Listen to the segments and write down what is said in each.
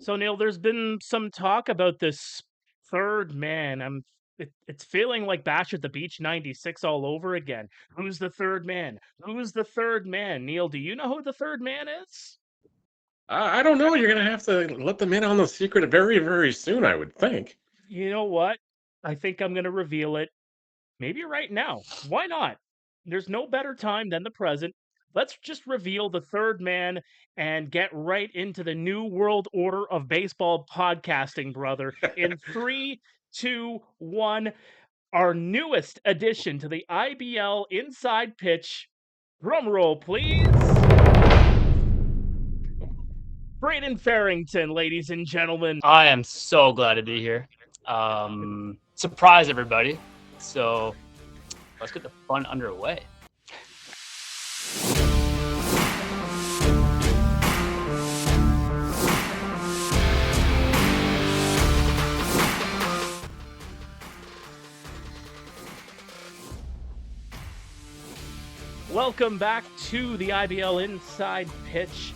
So Neil, there's been some talk about this third man. It's feeling like Bash at the Beach 96 all over again. Who's the third man? Who's the third man? Neil, do you know who the third man is? I don't know. You're going to have to let them in on the secret very, very soon, I would think. You know what? I think I'm going to reveal it. Maybe right now. Why not? There's no better time than the present. Let's just reveal the third man and get right into the new world order of baseball podcasting, brother. In three, two, one, our newest addition to the IBL Inside Pitch. Drum roll, please. Braeden Ferrington, ladies and gentlemen. I am so glad to be here. Surprise everybody. So let's get the fun underway. Welcome back to the IBL Inside Pitch.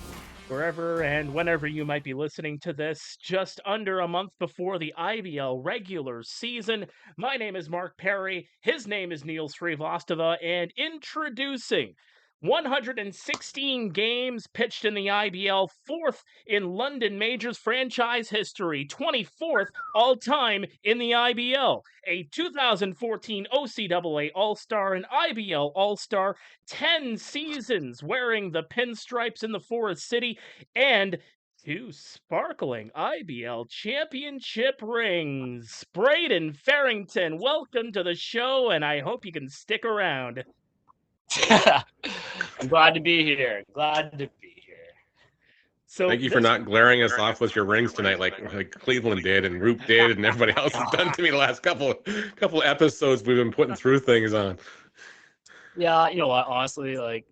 Wherever and whenever you might be listening to this, just under a month before the IBL regular season. My name is Mark Pare. His name is Neil Srivastava, and introducing 116 games pitched in the IBL, fourth in London Majors franchise history, 24th all-time in the IBL, a 2014 OCAA All-Star, an IBL All-Star, 10 seasons wearing the pinstripes in the Forest City, and 2 sparkling IBL championship rings. Braeden Ferrington, welcome to the show, and I hope you can stick around. I'm glad to be here. So Thank you for not glaring us off with your rings tonight, like Cleveland did and Roop did, and everybody else has done to me the last couple episodes we've been putting through things on. Yeah, you know what? Honestly, like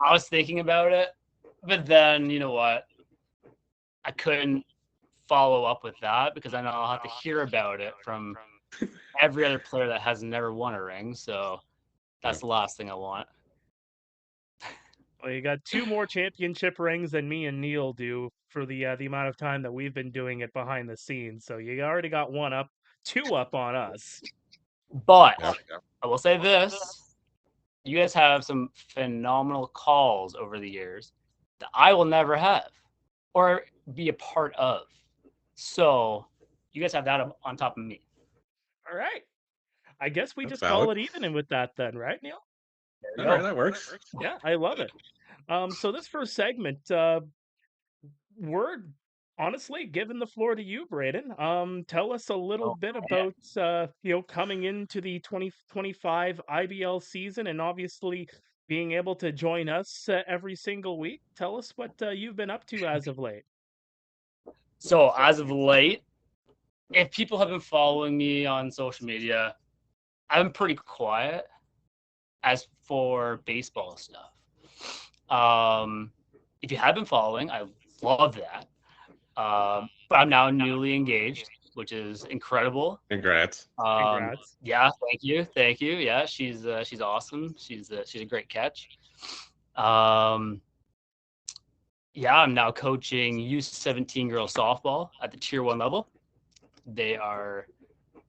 I was thinking about it, but then you know what? I couldn't follow up with that because I know I'll have to hear about it from every other player that has never won a ring. So that's the last thing I want. Well, you got 2 more championship rings than me and Neil do for the amount of time that we've been doing it behind the scenes. So you already got 2 up on us. But I will say this: you guys have some phenomenal calls over the years that I will never have or be a part of. So you guys have that on top of me. All right. I guess we That's just call valid. it even with that then, right, Neil? All right, that works. Yeah, I love it. So this first segment, we're honestly giving the floor to you, Braeden. Tell us a little bit about coming into the 2025 IBL season and obviously being able to join us every single week. Tell us what you've been up to as of late. So as of late, if people have been following me on social media, I've been pretty quiet as for baseball stuff. If you have been following, I love that. But I'm now newly engaged, which is incredible. Congrats. Congrats. Yeah, thank you. Yeah, she's awesome. She's a great catch. Yeah, I'm now coaching U17 girls softball at the Tier 1 level. They are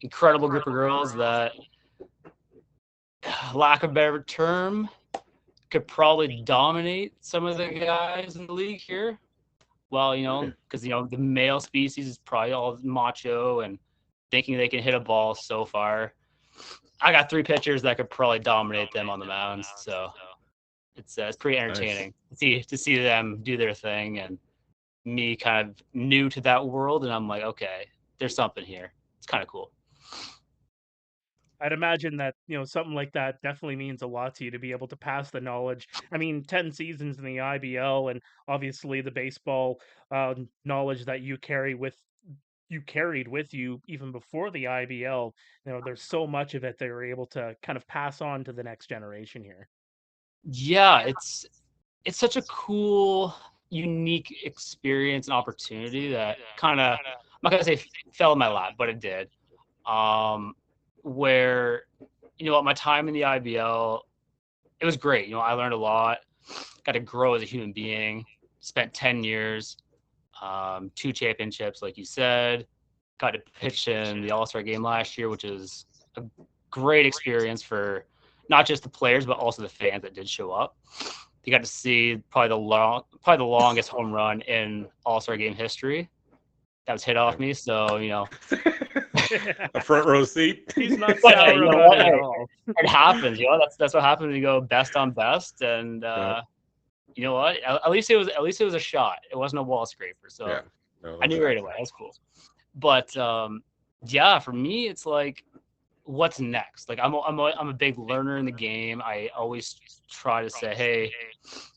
incredible group of girls that, lack of a better term, could probably dominate some of the guys in the league here. Well, because the male species is probably all macho and thinking they can hit a ball so far. I got 3 pitchers that could probably dominate them on the mounds, so it's pretty entertaining to see them do their thing and me kind of new to that world, and I'm like, okay, there's something here. It's kind of cool. I'd imagine that, something like that definitely means a lot to you to be able to pass the knowledge. I mean, 10 seasons in the IBL and obviously the baseball knowledge that you carried with you even before the IBL. There's so much of it that you're able to kind of pass on to the next generation here. Yeah, it's such a cool, unique experience and opportunity that kind of, I'm not gonna say fell in my lap, but it did. Where, my time in the IBL, it was great. I learned a lot, got to grow as a human being, spent 10 years. 2 championships, like you said. Got to pitch in the All-Star game last year, which is a great experience for not just the players, but also the fans that did show up. You got to see probably the longest home run in All-Star game history. That was hit off me, so a front row seat. He's not sour about it at all. It happens, that's what happens when you go best on best, and you know what? At least it was a shot. It wasn't a wall scraper, so I knew right away. That's cool. But for me, it's like, what's next? Like I'm a big learner in the game. I always try to say, hey,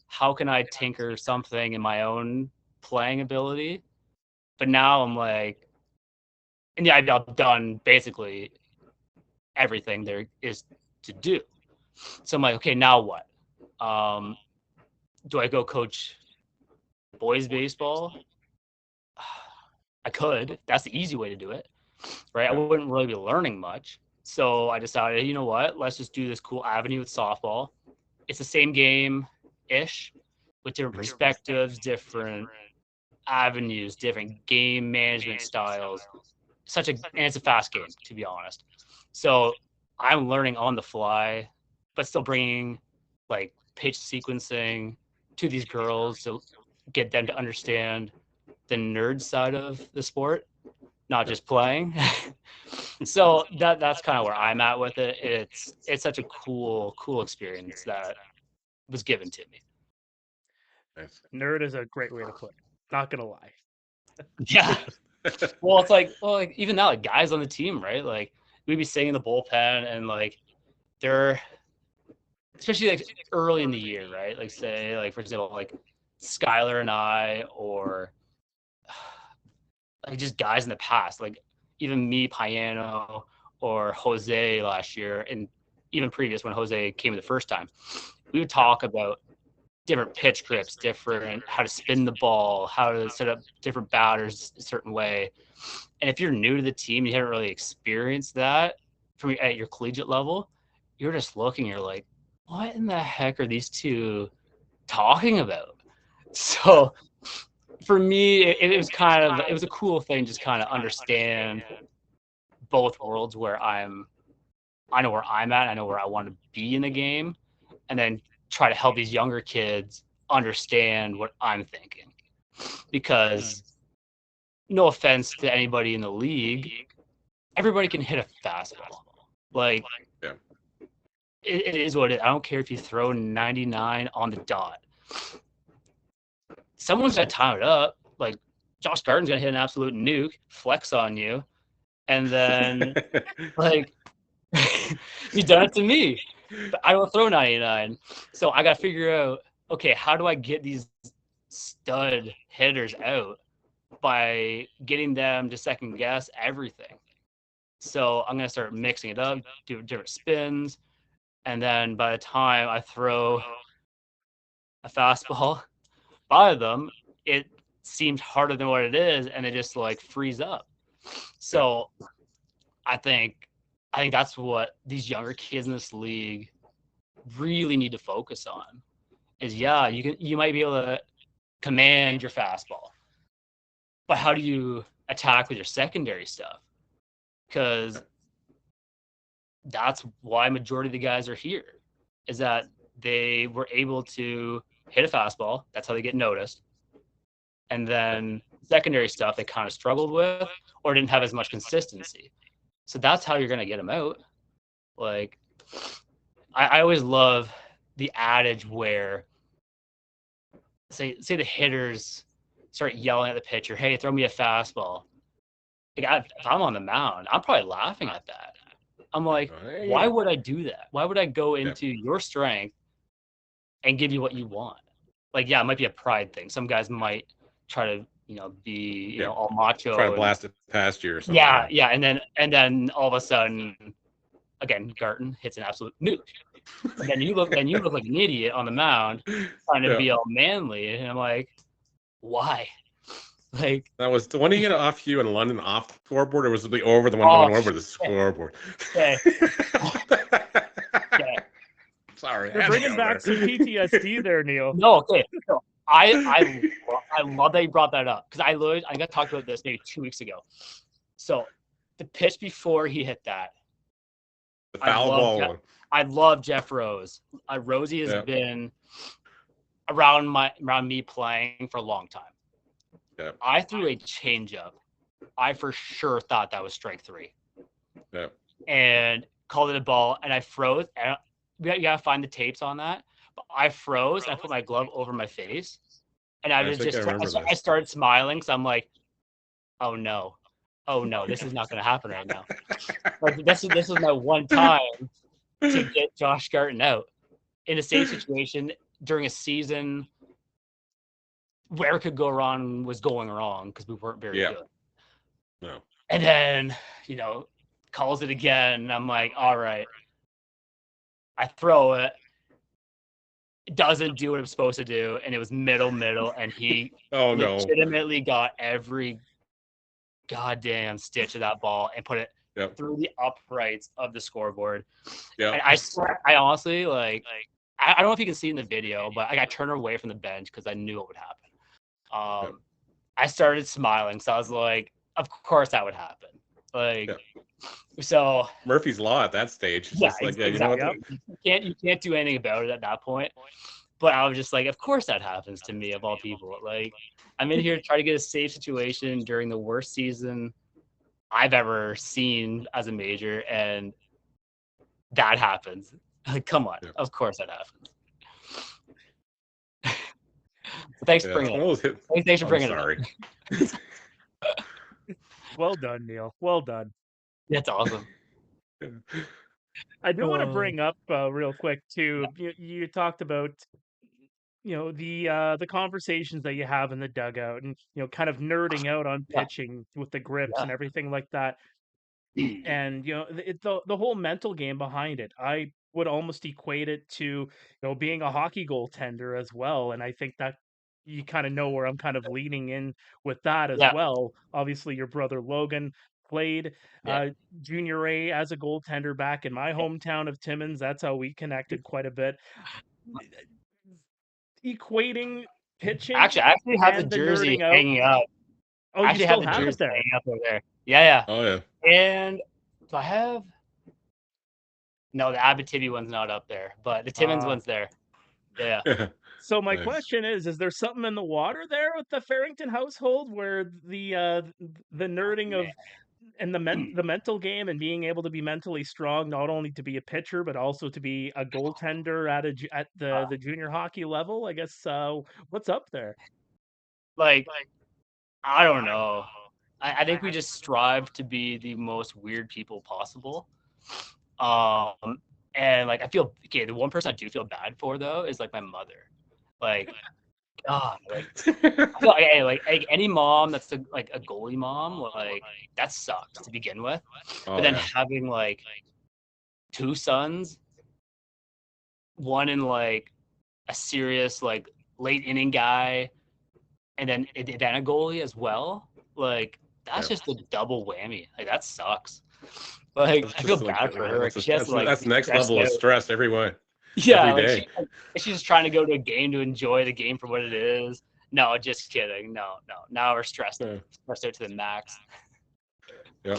how can I tinker something in my own playing ability? But now I'm like, in the IBL, I've done basically everything there is to do. So I'm like, okay, now what? Do I go coach boys baseball? I could. That's the easy way to do it, right? I wouldn't really be learning much. So I decided, you know what? Let's just do this cool avenue with softball. It's the same game-ish with different perspectives, different avenues, different game management styles. And it's a fast game, to be honest. So I'm learning on the fly, but still bringing like pitch sequencing to these girls to get them to understand the nerd side of the sport, not just playing. So that's kind of where I'm at with it. It's such a cool experience that was given to me. Nice. Nerd is a great way to put it. Not gonna lie. Yeah. Well, it's like even now, like guys on the team, right? Like we'd be sitting in the bullpen, and like they're, especially like early in the year, right? Like say, like for example, like Skylar and I, or like just guys in the past, like even me, Piano, or Jose last year, and even previous when Jose came the first time, we would talk about different pitch grips, different how to spin the ball, how to set up different batters a certain way. And if you're new to the team, you haven't really experienced that at your collegiate level, you're just looking, you're like, what in the heck are these two talking about? So for me, it was a cool thing, just kind of understand both worlds, where I know where I'm at, I know where I want to be in the game, and then try to help these younger kids understand what I'm thinking. Because no offense to anybody in the league, everybody can hit a fastball. Like it is what it is. I don't care if you throw 99 on the dot. Someone's gonna time it up. Like Josh Garden's gonna hit an absolute nuke, flex on you, and then like he's done it to me. But I don't throw 99. So I got to figure out, okay, how do I get these stud hitters out by getting them to second guess everything? So I'm going to start mixing it up, do different spins. And then by the time I throw a fastball by them, it seems harder than what it is. And they just like freeze up. So I think that's what these younger kids in this league really need to focus on. Is you might be able to command your fastball, but how do you attack with your secondary stuff? Because that's why majority of the guys are here, is that they were able to hit a fastball. That's how they get noticed. And then secondary stuff they kind of struggled with or didn't have as much consistency. So that's how you're going to get them out. Like, I always love the adage where, say the hitters start yelling at the pitcher, hey, throw me a fastball. Like, if I'm on the mound, I'm probably laughing at that. I'm like, why would I do that? Why would I go into your strength and give you what you want? Like, it might be a pride thing. Some guys might try to, be, all macho. Try to blast it past you or something. Yeah. And then all of a sudden, again, Garten hits an absolute nuke. And then you look like an idiot on the mound trying to be all manly. And I'm like, why? Like, that was the one you get off you in London off the scoreboard, or was it over the one over the scoreboard? Okay. Sorry. You're bringing back some PTSD there, Neil. No, okay. I love that you brought that up because I got talked about this maybe 2 weeks ago. So the pitch before he hit that, The foul ball. I love Jeff Rose. Rosie has been around me playing for a long time. Yeah. I threw a changeup. I for sure thought that was strike 3. Yeah. And called it a ball, and I froze. And you gotta find the tapes on that. But I froze. And I put my glove over my face, and I started smiling. So I'm like, oh no, this is not going to happen right now. Like this is my one time to get Josh Garton out in a same situation during a season where it could go wrong was going wrong because we weren't very good. No. And then, calls it again. And I'm like, all right. I throw it. It doesn't do what I'm supposed to do. And it was middle. And he legitimately got every goddamn stitch of that ball and put it through the uprights of the scoreboard. Yeah. And I swear, I honestly, I don't know if you can see in the video, but I turned away from the bench because I knew it would happen. I started smiling. So I was like, of course that would happen. So Murphy's Law at that stage. It's just like, exactly. You can't do anything about it at that point. But I was just like, of course that happens to me, of all people. I'm in here to try to get a safe situation during the worst season I've ever seen as a major, and that happens. Come on, of course that happens. Thanks for bringing it. Thanks for bringing it up. Well done, Neil. Well done. That's awesome. I do want to bring up real quick too. You talked about the conversations that you have in the dugout, and kind of nerding out on pitching with the grips and everything like that. And the whole mental game behind it. I would almost equate it to being a hockey goaltender as well. And I think that you kind of know where I'm kind of leaning in with that as well. Obviously, your brother Logan played Junior A as a goaltender back in my hometown of Timmins. That's how we connected quite a bit. Equating pitching. I actually have the jersey hanging up. Oh, you still have it there? Hanging up over there. Yeah. Oh yeah. And do I have? No, the Abitibi one's not up there, but the Timmins one's there. Yeah. So my question is there something in the water there with the Ferrington household where the nerding of and the mental game and being able to be mentally strong, not only to be a pitcher but also to be a goaltender at the junior hockey level? I guess what's up there? I don't know. I think we just strive to be the most weird people possible. And I feel the one person I do feel bad for though is my mother. God, I feel any mom that's a goalie mom, that sucks to begin with. But then having 2 sons, one in a serious late inning guy, and then a goalie as well. That's just a double whammy. That sucks. I feel bad for her. That's next level of stress every way. Yeah, every day. She's just trying to go to a game to enjoy the game for what it is. No, just kidding. No. Now we're stressed out to the max. Yep.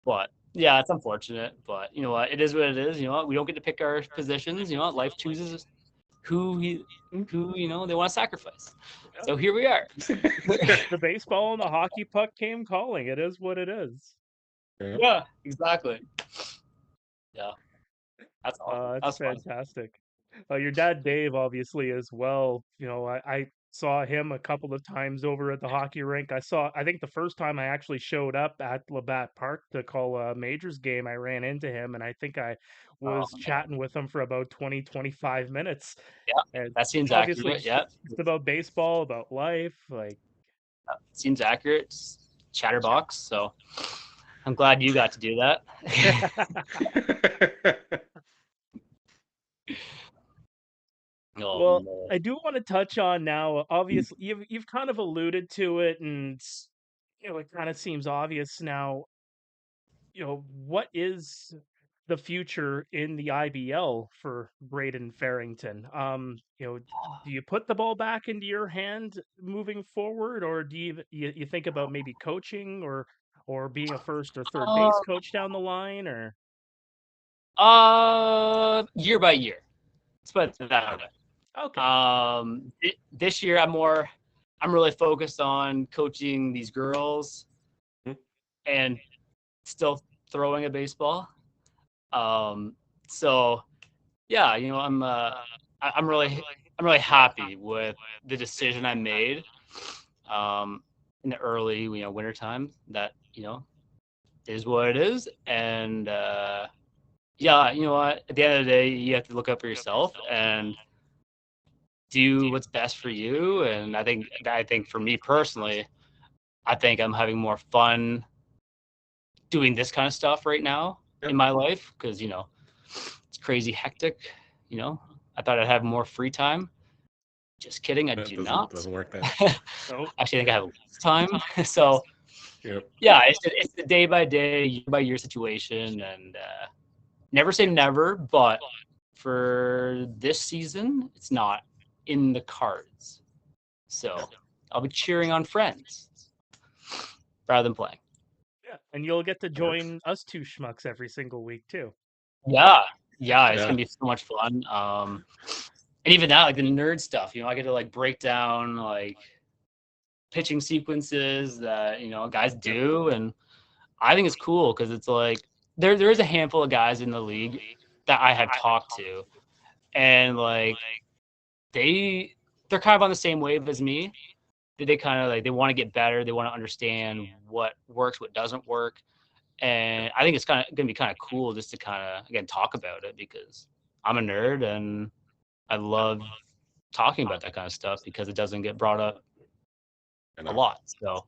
But yeah, it's unfortunate. But you know what? It is what it is. You know what? We don't get to pick our positions. You know what? Life chooses who they want to sacrifice. Yep. So here we are. The baseball and the hockey puck came calling. It is what it is. Yeah, exactly. Yeah. That's awesome. That's fantastic. Your dad, Dave, obviously as well. I saw him a couple of times over at the hockey rink. I think the first time I actually showed up at Labatt Park to call a Majors game, I ran into him, and I think I was chatting with him for about 20, 25 minutes. Yeah, that seems accurate. Yeah, it's about baseball, about life. Seems accurate. It's chatterbox. So I'm glad you got to do that. Well, man. I do want to touch on now. Obviously, you've kind of alluded to it, and it kind of seems obvious now. What is the future in the IBL for Braeden Ferrington? Do you put the ball back into your hand moving forward, or do you think about maybe coaching or being a first or third base Uh, coach down the line, or? Year by year. Let's put it that way. Okay. This year I'm really focused on coaching these girls and still throwing a baseball. So yeah, I'm really happy with the decision I made in the early, wintertime. That, is what it is. And yeah, you know what? At the end of the day, you have to look up for yourself and do what's best for you. And I think for me personally, I think I'm having more fun doing this kind of stuff right now in my life because, it's crazy hectic. I thought I'd have more free time. Just kidding. I do not. Doesn't work that. Nope. Actually, I think I have less time. So, Yep. yeah, it's the day by day, year by year situation. And never say never, but for this season, it's not in the cards. So I'll be cheering on friends rather than playing. Yeah, and you'll get to join us two schmucks every single week too. Yeah, it's gonna be so much fun. And even that, like the nerd stuff, I get to like break down like pitching sequences that guys do, and I think it's cool because it's like there is a handful of guys in the league that I have talked to, and like they're kind of on the same wave as me. They kind of like they want to get better. They want to understand what works, what doesn't work. And I think it's kind of going to be kind of cool just to kind of, again, talk about it because I'm a nerd and I love talking about that kind of stuff because it doesn't get brought up a lot. So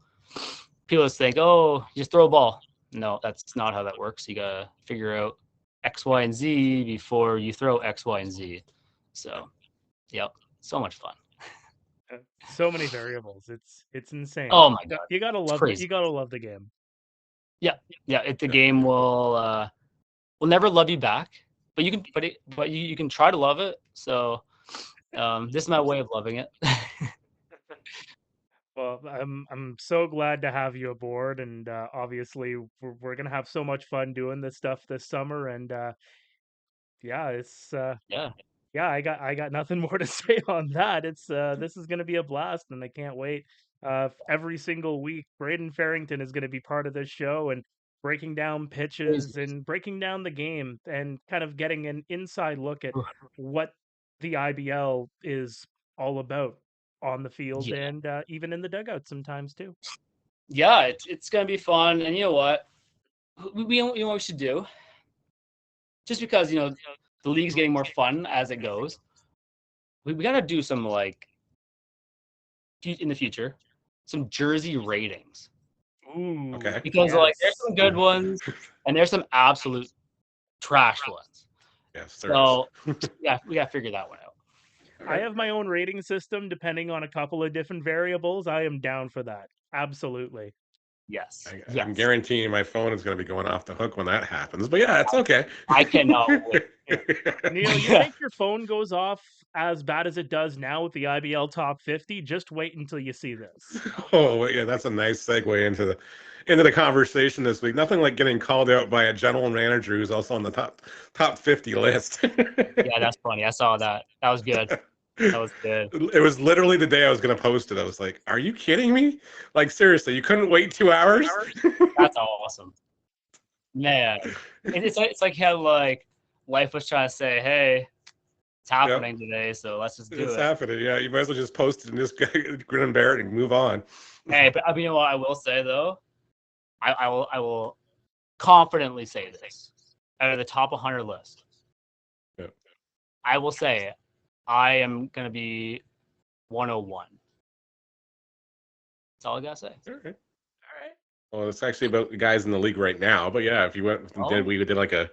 people just think, oh, just throw a ball. No, that's not how that works. You got to figure out X, Y, and Z before you throw X, Y, and Z. So, yep, so much fun. So many variables. It's insane. Oh my God. You gotta love it. You gotta love the game. Yeah. The game will never love you back, but you can try to love it. So this is my way of loving it. Well, I'm so glad to have you aboard, and obviously we're gonna have so much fun doing this stuff this summer, and yeah, it's yeah, I got nothing more to say on that. It's this is gonna be a blast, and I can't wait. Every single week, Braeden Ferrington is gonna be part of this show and breaking down pitches and breaking down the game and kind of getting an inside look at what the IBL is all about on the field and even in the dugout sometimes too. Yeah, it's gonna be fun, and you know what? We know what we should do. Just because the league's getting more fun as it goes, we gotta do some like in the future, some jersey ratings. Ooh, okay. Because like there's some good ones and there's some absolute trash ones. Yes, so yeah, we gotta figure that one out. I have my own rating system depending on a couple of different variables. I am down for that. Absolutely. Yes. I'm guaranteeing my phone is going to be going off the hook when that happens. But yeah, it's okay. I cannot wait. Neil, you think your phone goes off as bad as it does now with the IBL Top 50? Just wait until you see this. Oh, yeah, that's a nice segue into the conversation this week. Nothing like getting called out by a general manager who's also on the top 50 list. Yeah, that's funny. I saw that. That was good. That was good. It was literally the day I was going to post it. I was like, are you kidding me? Like, seriously, you couldn't wait 2 hours? That's awesome. Man. It's like how like life was trying to say, hey, it's happening today, so let's just do it. It's happening, yeah. You might as well just post it and just grin and bear it and move on. Hey, but you know what I will say though? I will confidently say this. Out of the top 100 list, I will say I am going to be 101. That's all I got to say. All right. Well, it's actually about the guys in the league right now. But yeah, if you went, we did like a,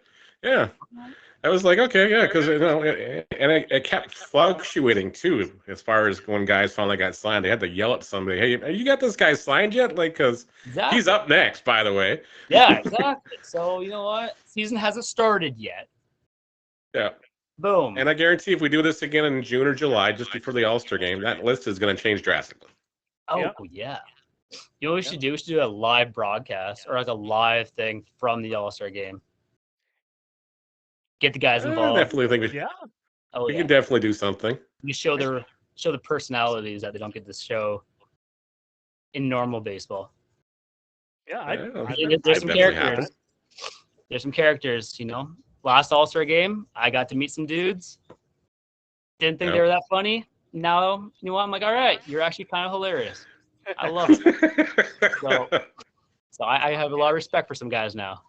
I was like, okay, yeah, because and it kept fluctuating too, as far as when guys finally got signed. They had to yell at somebody, "Hey, you got this guy signed yet?" Like, because he's Exactly. up next, by the way. Yeah, exactly. So you know what? Season hasn't started yet. Yeah, Boom. and I guarantee if we do this again in June or July, just before the All-Star game, that list is going to change drastically. Oh Yep. yeah. You know what we should do? We should do a live broadcast or like a live thing from the All-Star game. Get the guys I involved. definitely think Yeah. we can definitely do something. You show the personalities that they don't get to show in normal baseball. Yeah. There's some definitely characters. There's some characters, you know. Last All-Star game, I got to meet some dudes. Didn't think they were that funny. Now, you know what? I'm like, all right, you're actually kind of hilarious. I love it. So I have a lot of respect for some guys now.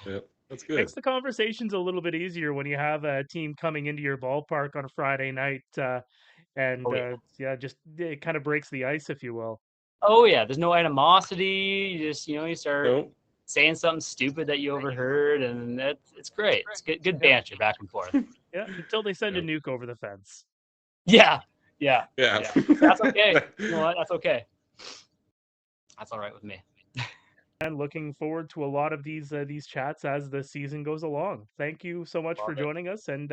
Yeah, that's good. Makes the conversations a little bit easier when you have a team coming into your ballpark on a Friday night, just it kind of breaks the ice, if you will. Oh yeah, there's no animosity. You just you start saying something stupid that you overheard, and it's great. It's good banter back and forth. Yeah, until they send a nuke over the fence. Yeah. That's okay. You know what? That's okay. That's all right with me. And looking forward to a lot of these chats as the season goes along. Thank you so much for joining us, and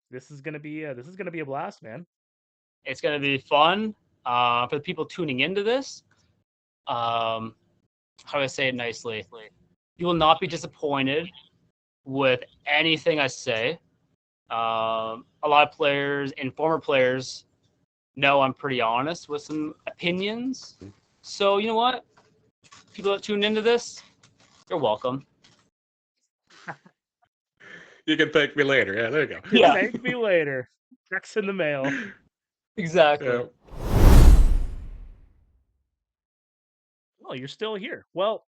this is gonna be a blast, man. It's gonna be fun for the people tuning into this. How do I say it nicely? You will not be disappointed with anything I say. A lot of players and former players know I'm pretty honest with some opinions. So you know what? People that tune into this, you're welcome. You can thank me later. Yeah, there you go. Yeah. Thank me later. Checks in the mail. Exactly. Yeah. Well, you're still here. Well,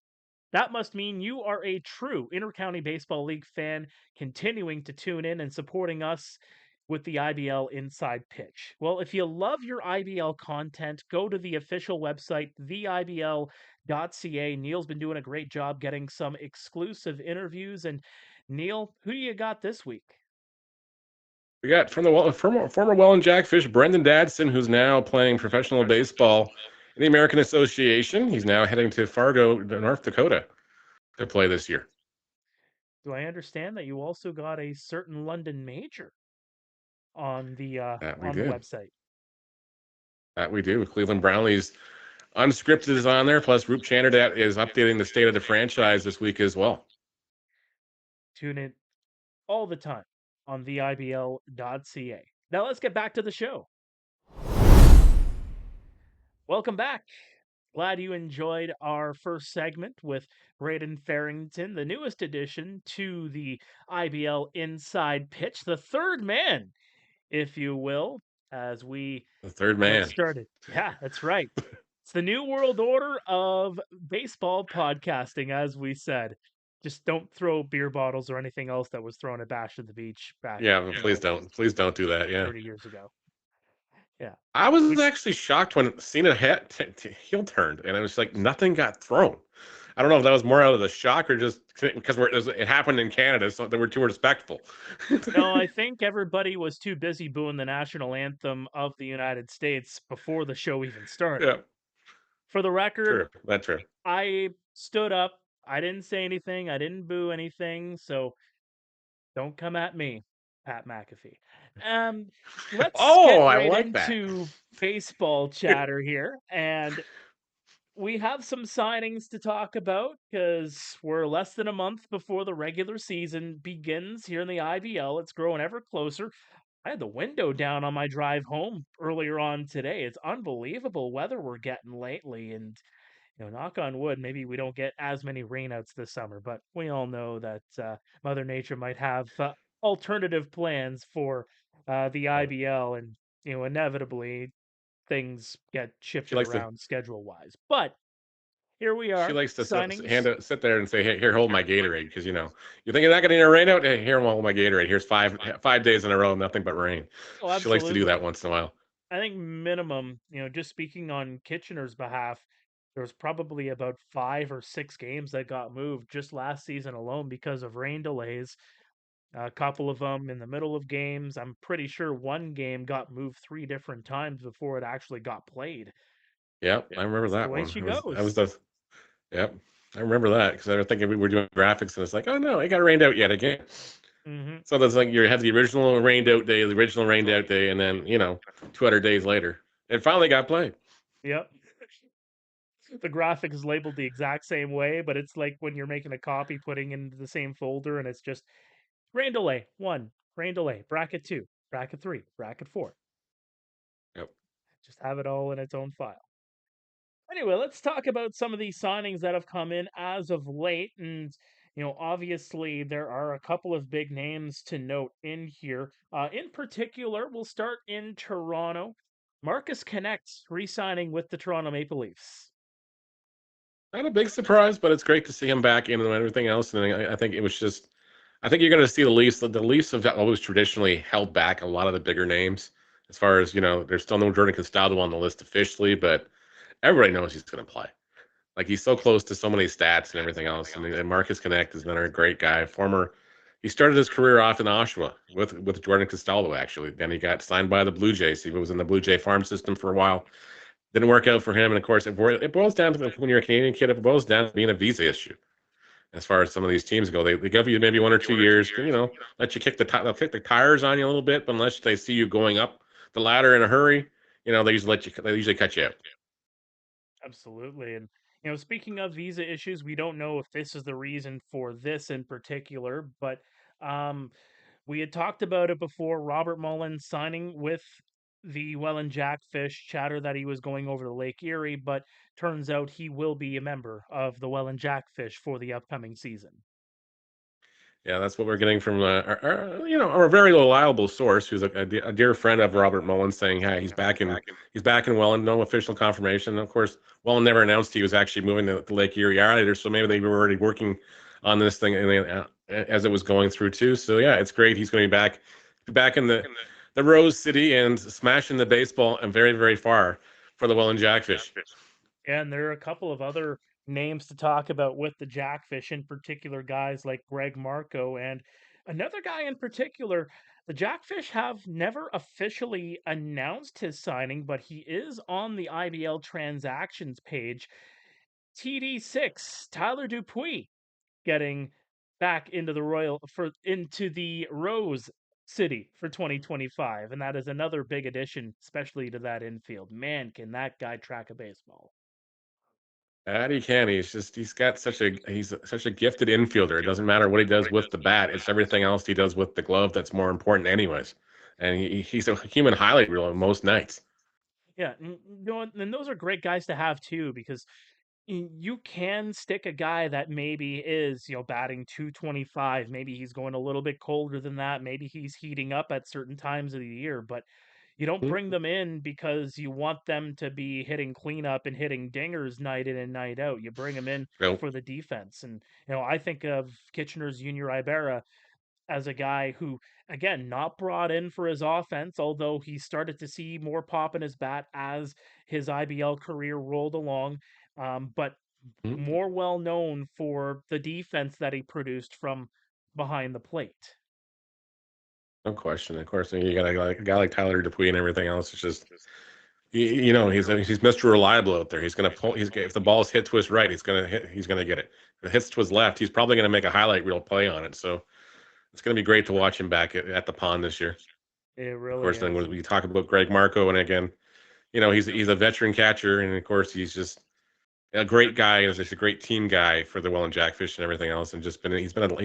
that must mean you are a true Intercounty Baseball League fan, continuing to tune in and supporting us with the IBL Inside Pitch. Well, if you love your IBL content, go to the official website, theibl.ca. Neil's been doing a great job getting some exclusive interviews. And Neil, who do you got this week? We got from the former Welland Jackfish, Brendan Dadson, who's now playing professional baseball in the American Association. He's now heading to Fargo, North Dakota, to play this year. Do I understand that you also got a certain London major on the website? That we do. Cleveland Brownlees Unscripted is on there, plus Roop Chanderdat is updating the state of the franchise this week as well. Tune in all the time on theibl.ca. Now let's get back to the show. Welcome back. Glad you enjoyed our first segment with Braeden Ferrington, the newest addition to the IBL Inside Pitch, the third man, if you will, as we the third man started. Yeah, that's right. It's the new world order of baseball podcasting, as we said. Just don't throw beer bottles or anything else that was thrown at Bash at the Beach back. Yeah, please don't. Please don't do that. Yeah. 30 years ago. Yeah. I was actually shocked when Cena heel turned, and it was like nothing got thrown. I don't know if that was more out of the shock or just because it happened in Canada, so they were too respectful. No, I think everybody was too busy booing the national anthem of the United States before the show even started. Yeah. For the record, That's true. I stood up. I didn't say anything. I didn't boo anything. So don't come at me, Pat McAfee. Let's get right into baseball chatter here. And we have some signings to talk about because we're less than a month before the regular season begins here in the IBL. It's growing ever closer. I had the window down on my drive home earlier on today. It's unbelievable weather we're getting lately. And, knock on wood, maybe we don't get as many rainouts this summer, but we all know that Mother Nature might have alternative plans for the IBL. And, inevitably things get shifted around schedule-wise. But here we are. She likes to sit there and say, "Hey, here, hold my Gatorade," because you think you're not getting a rain out. Hey, here, hold my Gatorade. Here's 5 days in a row, nothing but rain. Oh, she likes to do that once in a while. I think minimum, just speaking on Kitchener's behalf, there was probably about 5 or 6 games that got moved just last season alone because of rain delays. A couple of them in the middle of games. I'm pretty sure one game got moved 3 different times before it actually got played. Yep, I remember That's the that way one. she I was goes. the Yep, I remember that because I was thinking we were doing graphics, and it's like, oh no, it got rained out yet again. Mhm. So that's like you have the original rained out day, and then 200 days later, it finally got played. Yep. The graphic is labeled the exact same way, but it's like when you're making a copy, putting into the same folder, and it's just rain delay 1, rain delay, bracket 2, bracket 3, bracket 4. Yep. Just have it all in its own file. Anyway, let's talk about some of these signings that have come in as of late. And, obviously, there are a couple of big names to note in here. In particular, we'll start in Toronto. Marcus Connect re signing with the Toronto Maple Leafs. Not a big surprise, but it's great to see him back in and everything else. And I think it was just, I think you're going to see the Leafs. The Leafs have always traditionally held back a lot of the bigger names. As far as there's still no Jordan Castaldo on the list officially, but everybody knows he's going to play. Like he's so close to so many stats and everything else. And Marcus Connect has been a great guy. He started his career off in Oshawa with Jordan Castaldo actually. Then he got signed by the Blue Jays. He was in the Blue Jay farm system for a while. Didn't work out for him, and of course, it boils down to when you're a Canadian kid. It boils down to being a visa issue. As far as some of these teams go, they give you maybe 1 or 2 years, let you they'll kick the tires on you a little bit, but unless they see you going up the ladder in a hurry, they usually cut you out. Absolutely. And, speaking of visa issues, we don't know if this is the reason for this in particular, but um, we had talked about it before. Robert Mullen signing with the Welland Jackfish, chatter that he was going over to Lake Erie, but turns out he will be a member of the Welland Jackfish for the upcoming season. Yeah, that's what we're getting from our very reliable source, who's a dear friend of Robert Mullen, saying, "Hey, he's back in Welland." No official confirmation. And of course, Welland never announced he was actually moving to Lake Erie either, so maybe they were already working on this thing as it was going through too. So yeah, it's great. He's going to be back in the Rose City and smashing the baseball and very very far for the Welland Jackfish. And there are a couple of other names to talk about with the Jackfish, in particular, guys like Greg Marco. And another guy in particular, the Jackfish have never officially announced his signing, but he is on the IBL transactions page. TD6, Tyler Dupuis, getting back into the Rose City for 2025, and that is another big addition, especially to that infield. Man, can that guy track a baseball! That he can. He's such a gifted infielder. It doesn't matter what he does with the bat. It's everything else he does with the glove that's more important, anyways. And he's a human highlight reel most nights. Yeah, and those are great guys to have too, because you can stick a guy that maybe is, batting 225. Maybe he's going a little bit colder than that. Maybe he's heating up at certain times of the year, but you don't bring them in because you want them to be hitting cleanup and hitting dingers night in and night out. You bring them in Nope. for the defense. And, I think of Kitchener's Junior Ibarra as a guy who, again, not brought in for his offense, although he started to see more pop in his bat as his IBL career rolled along, but more well known for the defense that he produced from behind the plate. No question. Of course, you got a guy like Tyler Dupuis and everything else. It's just he's Mr. Reliable out there. He's gonna pull. If the ball's hit to his right, he's gonna hit. He's gonna get it. If it hits to his left, he's probably gonna make a highlight reel play on it. So it's gonna be great to watch him back at the pond this year. It Of really course, then is. when we talk about Greg Marco, and again, he's a veteran catcher, and of course he's just a great guy. He's just a great team guy for the Welland Jackfish and everything else, and he's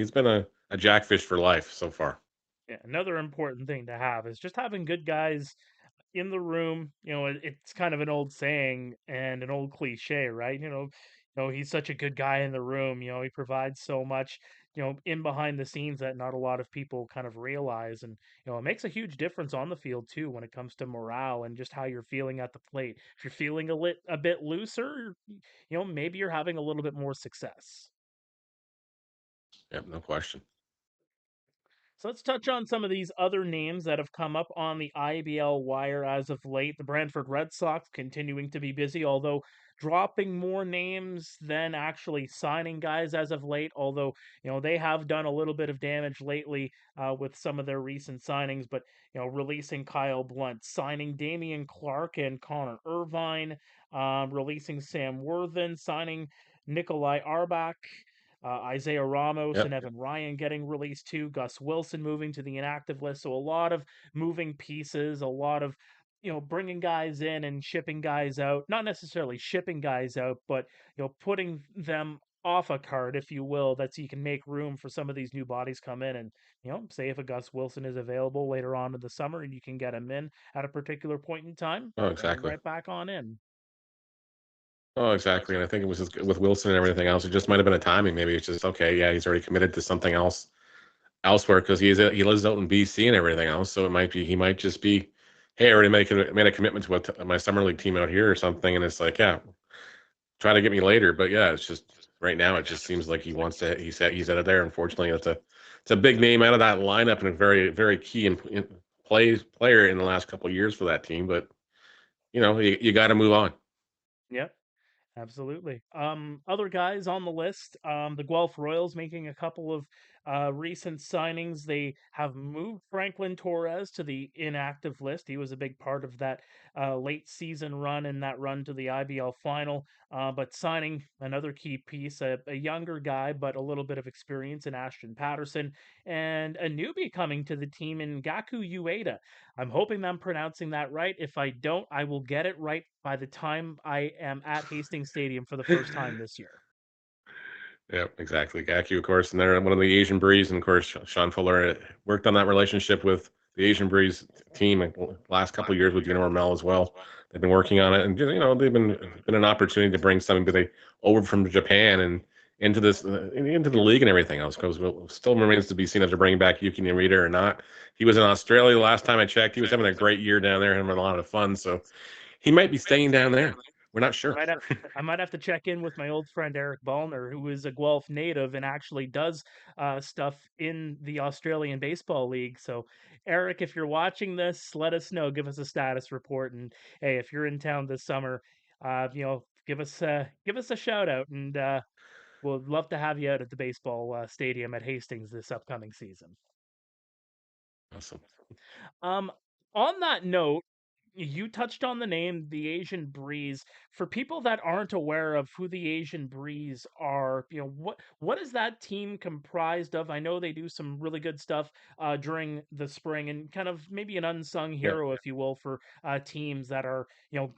been a Jackfish for life so far. Yeah, another important thing to have is just having good guys in the room. It's kind of an old saying and an old cliche, right? He's such a good guy in the room. He provides so much, in behind the scenes that not a lot of people kind of realize. And, it makes a huge difference on the field too when it comes to morale and just how you're feeling at the plate. If you're feeling a bit looser, maybe you're having a little bit more success. Yep, no question. So let's touch on some of these other names that have come up on the IBL wire as of late. The Brantford Red Sox continuing to be busy, although dropping more names than actually signing guys as of late, although, they have done a little bit of damage lately with some of their recent signings, but, releasing Kyle Blunt, signing Damian Clark and Connor Irvine, releasing Sam Worthen, signing Nikolai Arbach, Isaiah Ramos and Yep. Evan Ryan getting released too, Gus Wilson moving to the inactive list. So a lot of moving pieces, a lot of, bringing guys in and shipping guys out, not necessarily shipping guys out, but, putting them off a card, if you will, that so you can make room for some of these new bodies come in and, say if a Gus Wilson is available later on in the summer and you can get him in at a particular point in time, Oh, bring him exactly. right back on in. Oh, exactly. And I think it was just with Wilson and everything else. It just might have been a timing. Maybe it's just okay. Yeah, he's already committed to something else elsewhere because he lives out in BC and everything else. So he might just be, hey, I already made a commitment to my summer league team out here or something. And it's like, yeah, try to get me later. But yeah, it's just right now. It just seems like he wants to. He's out of there. Unfortunately, it's a big name out of that lineup and a very very key player in the last couple of years for that team. But you got to move on. Yep. Absolutely. Other guys on the list, the Guelph Royals making a couple of recent signings. They have moved Franklin Torres to the inactive list. He was a big part of that late season run and that run to the IBL final. But signing another key piece, a younger guy, but a little bit of experience in Ashton Patterson, and a newbie coming to the team in Gaku Ueda. I'm hoping I'm pronouncing that right. If I don't, I will get it right by the time I am at Hastings Stadium for the first time this year. Yep, exactly. Gaku, of course, and they're one of the Asian Breeze, and of course, Sean Fuller worked on that relationship with the Asian Breeze team last couple of years with Junior Mel as well. They've been working on it, and they've been an opportunity to bring somebody over from Japan and into the league and everything else. Because still remains to be seen if they're bringing back Yuki Narita or not. He was in Australia the last time I checked. He was having a great year down there, having a lot of fun. So he might be staying down there. We're not sure. I might have to check in with my old friend Eric Ballner, who is a Guelph native and actually does stuff in the Australian Baseball League. So, Eric, if you're watching this, let us know. Give us a status report, and hey, if you're in town this summer, give us a shout out, and we'll love to have you out at the baseball stadium at Hastings this upcoming season. Awesome. Um, on that note, you touched on the name, the Asian Breeze. For people that aren't aware of who the Asian Breeze are, what is that team comprised of? I know they do some really good stuff during the spring, and kind of maybe an unsung Yeah. hero, if you will, for teams that are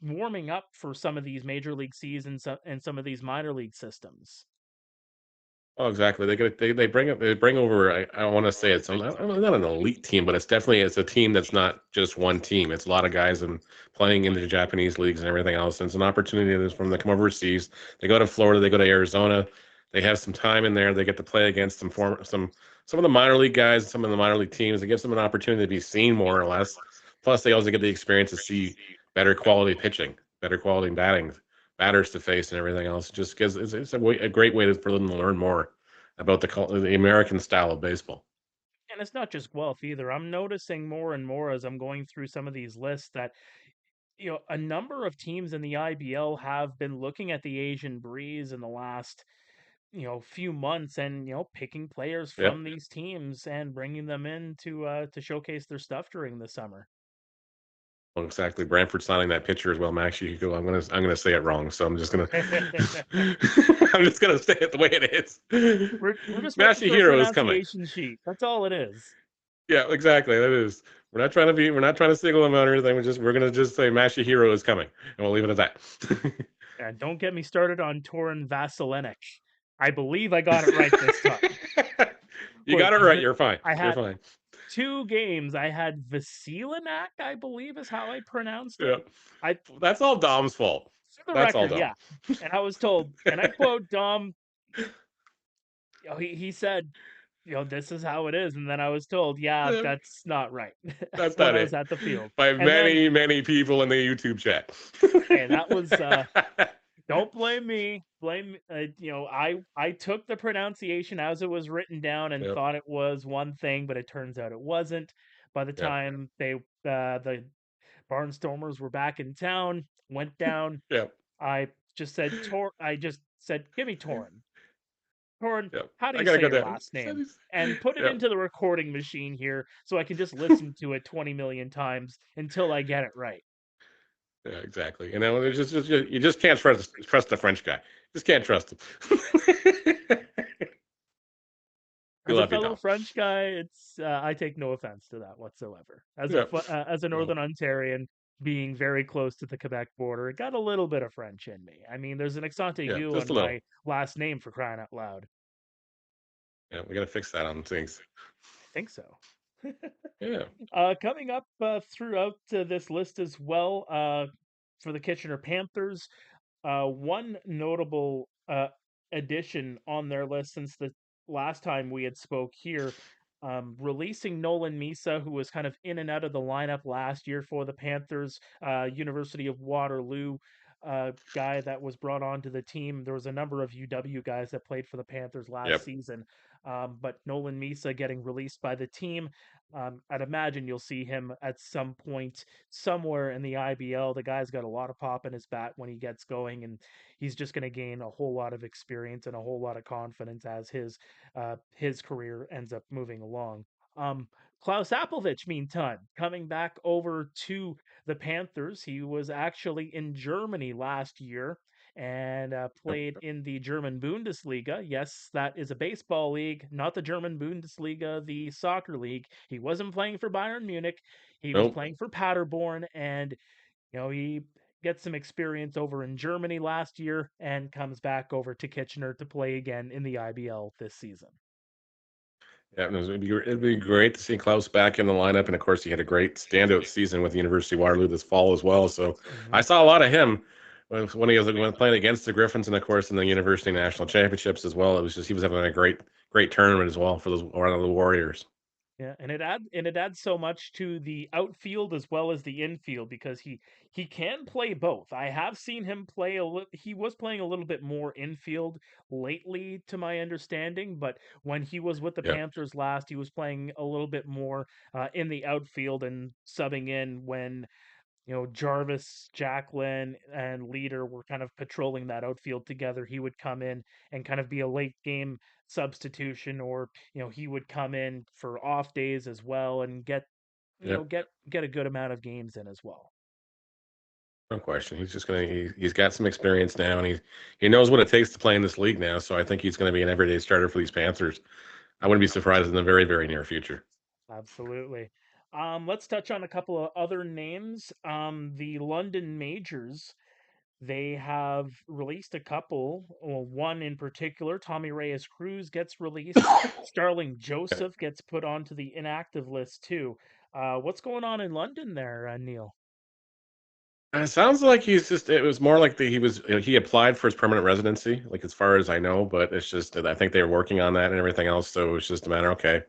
warming up for some of these major league seasons and some of these minor league systems. Oh, exactly. They bring over. I want to say it's not an elite team, but it's a team that's not just one team. It's a lot of guys and playing in the Japanese leagues and everything else. And it's an opportunity for them to come overseas. They go to Florida. They go to Arizona. They have some time in there. They get to play against some of the minor league guys, some of the minor league teams. It gives them an opportunity to be seen more or less. Plus, they also get the experience to see better quality pitching, better quality batting, batters to face, and everything else. Just because it's a great way for them to learn more about the American style of baseball. And it's not just Guelph either. I'm noticing more and more as I'm going through some of these lists that a number of teams in the IBL have been looking at the Asian Breeze in the last, few months and, picking players Yep. from these teams and bringing them in to showcase their stuff during the summer. Well, exactly. Brantford signing that pitcher as well, Max. I'm gonna say it wrong, so I'm just gonna I'm just gonna say it the way it is. We're just waiting for a Hero is coming. pronunciation sheet. That's all it is. Yeah, exactly. That is. We're not trying to single him out or anything. We're gonna just say Hero is coming, and we'll leave it at that. And don't get me started on Torin Vasilenic. I believe I got it right this time. You got it right. You're fine. I You're had fine. 2 games. I had Vasilenak, I believe is how I pronounced it. Yeah. That's all Dom's fault. For the That's all record, Dom. yeah. And I was told, and I quote Dom, he said, this is how it is. And then I was told, yeah, that's not right. That's when not I it. was at the field. By And many people in the YouTube chat. And that was don't blame me. Blame I took the pronunciation as it was written down and thought it was one thing, but it turns out it wasn't. By the time the Barnstormers were back in town, went down. Yep. I just said Tor. I just said, "Give me Torin." Torin, Yep. how do I you gotta say go your down. last name? And put it Yep. into the recording machine here so I can just listen to it 20 million times until I get it right. Yeah, exactly. There's you just can't trust the French guy. Just can't trust him. We As a love you, fellow Tom. French guy, it's I take no offense to that whatsoever. Yeah. As a No. Northern Ontarian, being very close to the Quebec border, it got a little bit of French in me. I mean, there's an accent Yeah, aigu just on a little. my last name for crying out loud. Yeah, we gotta fix that on things. I think so. Yeah. Coming up throughout this list as well, for the Kitchener Panthers, one notable addition on their list since the last time we had spoke here, releasing Nolan Misa, who was kind of in and out of the lineup last year for the Panthers, University of Waterloo guy that was brought onto the team. There was a number of UW guys that played for the Panthers last Yep. season, but Nolan Misa getting released by the team. I'd imagine you'll see him at some point somewhere in the IBL. The guy's got a lot of pop in his bat when he gets going, and he's just going to gain a whole lot of experience and a whole lot of confidence as his career ends up moving along. Klaus Appelvich, meantime, coming back over to the Panthers. He was actually in Germany last year and Yep. played in the German Bundesliga. Yes, that is a baseball league, not the German Bundesliga, the soccer league. He wasn't playing for Bayern Munich. He was Nope. playing for Paderborn, and he gets some experience over in Germany last year and comes back over to Kitchener to play again in the IBL this season. Yeah, it'd be great to see Klaus back in the lineup, and of course, he had a great standout season with the University of Waterloo this fall as well. So I saw a lot of him when he was playing against the Griffins, and of course in the University National Championships as well. It was just he was having a great tournament as well for the Warriors. Yeah, and it adds so much to the outfield as well as the infield because he can play both. I have seen him play he was playing a little bit more infield lately to my understanding, but when he was with the Yeah, Panthers last, he was playing a little bit more in the outfield and subbing in when Jarvis, Jacqueline, and Leader were kind of patrolling that outfield together. He would come in and kind of be a late game substitution, or he would come in for off days as well and get yeah, get a good amount of games in as well. no question. He's just he's got some experience now, and he knows what it takes to play in this league now. So I think he's gonna be an everyday starter for these Panthers. I wouldn't be surprised in the very near future. Absolutely. Let's touch on a couple of other names. The London Majors. They have released a couple. Well, one in particular, Tommy Reyes Cruz gets released. Starling Yeah. Joseph gets put onto the inactive list too. What's going on in London there, Neil? It sounds like it was more like he applied for his permanent residency, like as far as I know, but it's just that I think they're working on that and everything else. So it's just a matter, okay,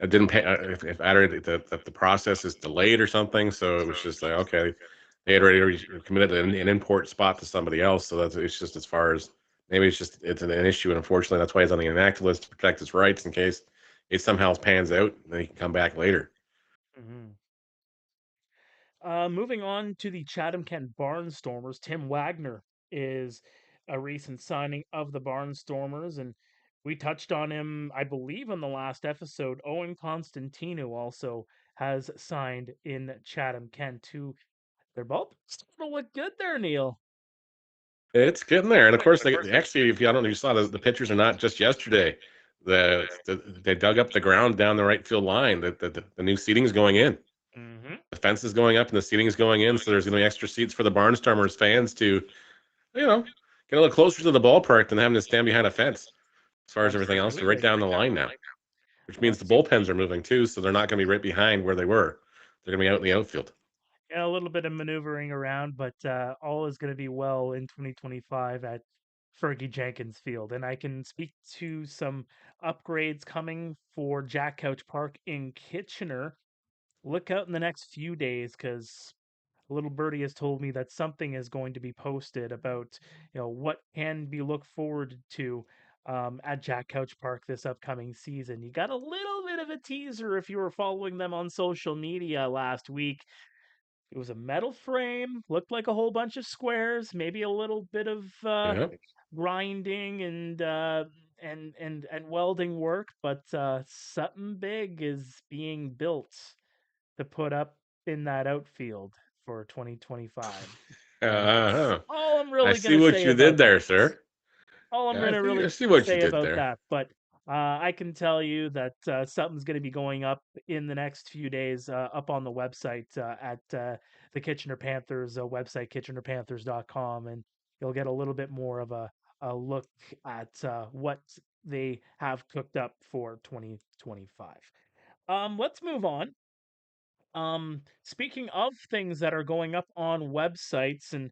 it didn't pay, if either that the process is delayed or something. So it was just like, okay, they had already committed an import spot to somebody else. So it's just as far as maybe it's an issue. And unfortunately, that's why he's on the inactive list to protect his rights in case it somehow pans out and then he can come back later. Hmm. Moving on to the Chatham Kent Barnstormers, Tim Wagner is a recent signing of the Barnstormers, and we touched on him, I believe, in the last episode. Owen Constantino also has signed in Chatham Kent too. They're both starting to look good there, Neil. It's getting there, and of course, actually, if you I don't know, you saw the pictures are not just yesterday. They dug up the ground down the right field line. The new seating is going in. Hmm. The fence is going up, and the seating is going in. So there's going to be extra seats for the Barnstormers fans to, get a little closer to the ballpark than having to stand behind a fence. As far as everything else, they're right Absolutely. down the line now, which means the Abs- bullpens are moving too. So they're not going to be right behind where they were. They're going to be out in the outfield. Yeah, a little bit of maneuvering around, but all is going to be well in 2025 at Fergie Jenkins Field. And I can speak to some upgrades coming for Jack Couch Park in Kitchener. Look out in the next few days because a little birdie has told me that something is going to be posted about what can be looked forward to at Jack Couch Park this upcoming season. You got a little bit of a teaser if you were following them on social media last week. It was a metal frame, looked like a whole bunch of squares, maybe a little bit of Yeah. grinding and welding work, but something big is being built to put up in that outfield for 2025. And that's Uh-huh. all I'm I really see gonna what say you did about there, that. sir. All I'm Yeah, gonna I really see what you say did about there. that. But I can tell you that something's gonna be going up in the next few days up on the website at the Kitchener Panthers website, kitchenerpanthers.com, and you'll get a little bit more of a look at what they have cooked up for 2025. Let's move on. Speaking of things that are going up on websites, and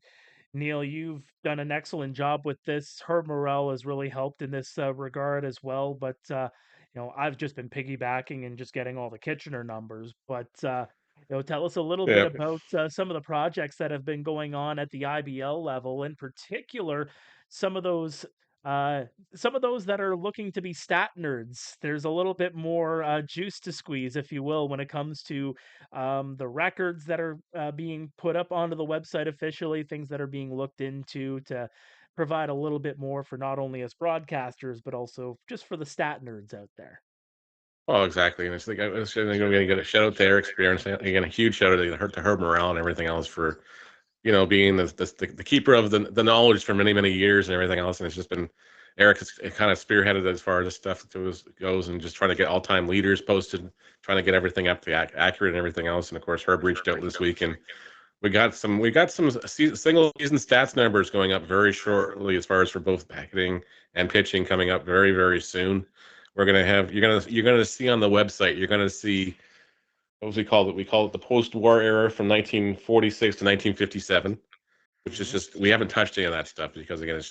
Neil, you've done an excellent job with this. Herb Morrell has really helped in this regard as well. But I've just been piggybacking and just getting all the Kitchener numbers. But tell us a little bit Yeah. about some of the projects that have been going on at the IBL level, in particular, some of those. Uh, some of those that are looking to be stat nerds. There's a little bit more juice to squeeze, if you will, when it comes to the records that are being put up onto the website officially, things that are being looked into to provide a little bit more for not only us broadcasters, but also just for the stat nerds out there. Oh, exactly. And it's like I'm going to get a shout out to Eric's experience. Again, a huge shout out to Herb Morale and everything else for being the keeper of the knowledge for many many years and everything else. And it's just been Eric has kind of spearheaded as far as this stuff goes, and just trying to get all time leaders posted, trying to get everything up to accurate and everything else. And of course, Herb reached out this week, and we got some single season stats numbers going up very shortly as far as for both batting and pitching coming up very very soon. We're gonna have you're gonna see on the website, you're gonna see what was we call it the post-war era from 1946 to 1957, which is Mhm. just we haven't touched any of that stuff because again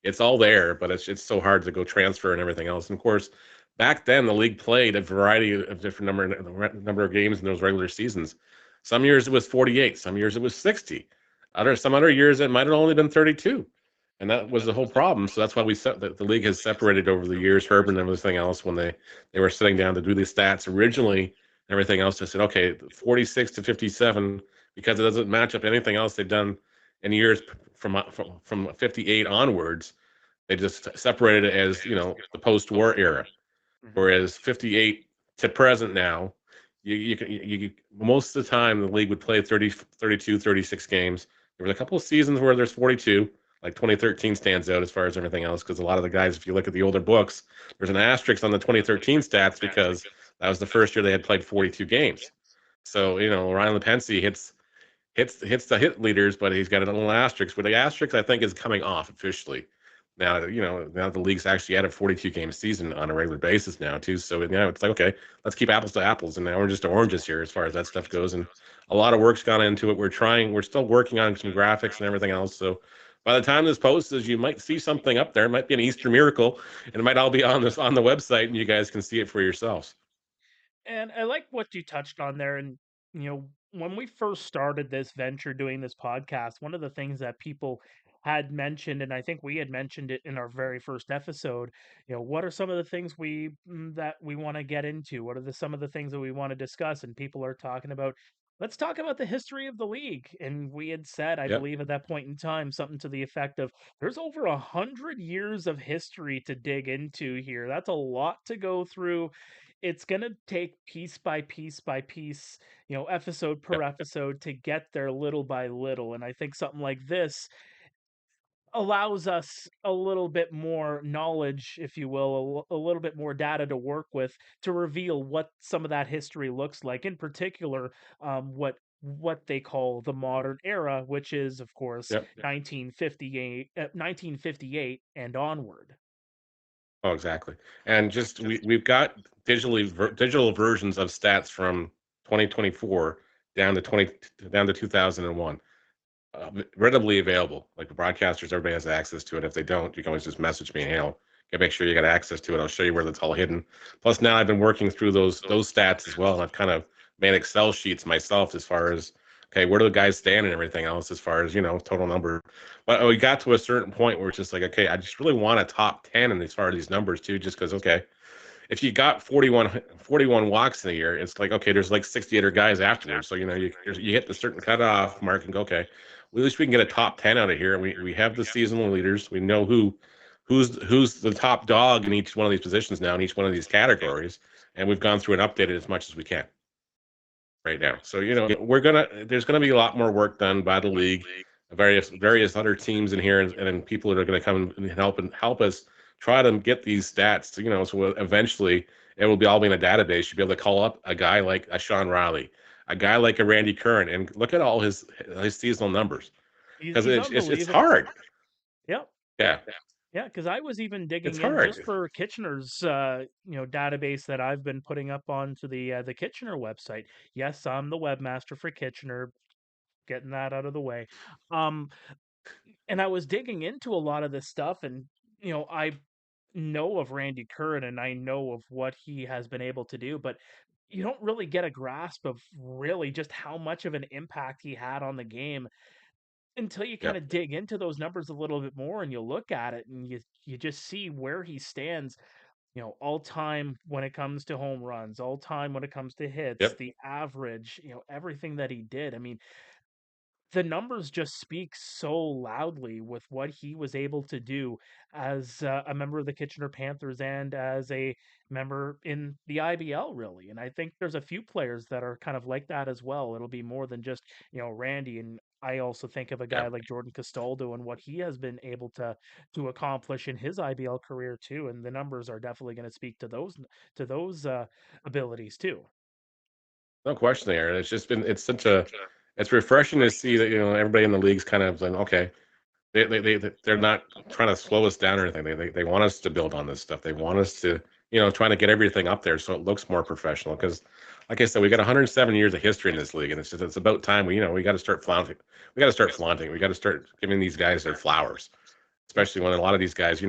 it's all there, but it's so hard to go transfer and everything else. And of course, back then the league played a variety of different number of games in those regular seasons. Some years it was 48, some years it was 60. Some other years it might have only been 32. And that was the whole problem. So that's why the league has separated over the years, Herb and everything else, when they were sitting down to do these stats originally and everything else. They said, okay, 46 to 57, because it doesn't match up anything else they've done in years from 58 onwards. They just separated it as the post-war era, Mhm. whereas 58 to present now, you most of the time the league would play 30, 32, 36 games. There was a couple of seasons where there's 42, like 2013 stands out as far as everything else, because a lot of the guys, if you look at the older books, there's an asterisk on the 2013 stats because that was the first year they had played 42 games. So Ryan LePency hits the hit leaders, but he's got a little asterisk. But the asterisk, I think, is coming off officially. Now the league's actually at a 42 game season on a regular basis now too. So now it's like, okay, let's keep apples to apples and now oranges to oranges here as far as that stuff goes. And a lot of work's gone into it. We're still working on some graphics and everything else. So by the time this posts, you might see something up there. It might be an Easter miracle, and it might all be on the website, and you guys can see it for yourselves. And I like what you touched on there. And, when we first started this venture doing this podcast, one of the things that people had mentioned, and I think we had mentioned it in our very first episode, what are some of the things that we want to get into? What are some of the things that we want to discuss? And people are talking about, let's talk about the history of the league. And we had said, I Yep. believe at that point in time, something to the effect of, there's over 100 years of history to dig into here. That's a lot to go through. It's gonna take piece by piece by piece, episode per Yep. episode to get there little by little. And I think something like this allows us a little bit more knowledge, if you will, a little bit more data to work with to reveal what some of that history looks like. In particular, what they call the modern era, which is, of course, Yep. 1958 and onward. Oh, exactly. And just we've got digital versions of stats from 2024 down to 2001, readily available. Like the broadcasters, everybody has access to it. If they don't, you can always just message me. Hey, can make sure you got access to it. I'll show you where that's all hidden. Plus, now I've been working through those stats as well, and I've kind of made Excel sheets myself as far as okay, where do the guys stand and everything else as far as total number. But we got to a certain point where it's just like okay, I just really want a top 10 in as far as these numbers too, just because okay, if you got 41 walks in a year, it's like, okay, there's like 60 other guys afterwards. So, you hit the certain cutoff mark and go, okay, well, at least we can get a top 10 out of here. We have the seasonal leaders. We know who's the top dog in each one of these positions now in each one of these categories. And we've gone through and updated as much as we can right now. So, there's gonna be a lot more work done by the league, various other teams in here, and then people that are gonna come and help us try to get these stats. So eventually it will be all be in a database. You'll be able to call up a guy like a Sean Riley, a guy like a Randy Curran, and look at all his seasonal numbers because He's it's unbelievable. hard. Yep. Yeah, Yeah, because I was even digging it's in just hard. for Kitchener's, database that I've been putting up onto the Kitchener website. Yes, I'm the webmaster for Kitchener, getting that out of the way. Um, and I was digging into a lot of this stuff, and I know of Randy Curran and I know of what he has been able to do, but you don't really get a grasp of really just how much of an impact he had on the game until you kind Yep, of dig into those numbers a little bit more and you look at it and you just see where he stands, all time when it comes to home runs, all time when it comes to hits, yep, the average, everything that he did. I mean, the numbers just speak so loudly with what he was able to do as a member of the Kitchener Panthers and as a member in the IBL, really. And I think there's a few players that are kind of like that as well. It'll be more than just, Randy. And I also think of a guy yep. like Jordan Castaldo and what he has been able to accomplish in his IBL career too. And the numbers are definitely going to speak to those abilities too. No question there. It's refreshing to see that everybody in the league's kind of like, okay, they're not trying to slow us down or anything. They want us to build on this stuff. They want us to trying to get everything up there so it looks more professional. Because, like I said, we got 107 years of history in this league, and it's about time we got to start flaunting. We got to start flaunting. We got to start giving these guys their flowers, Yep. especially when a lot of these guys,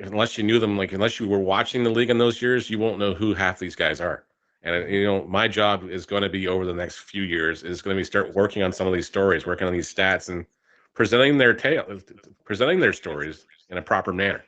unless you knew them, like unless you were watching the league in those years, you won't know who half these guys are. And Mhm. my job is going to be over the next few years is going to be start working on some of these stories, working on these stats, and presenting their presenting their stories in a proper manner.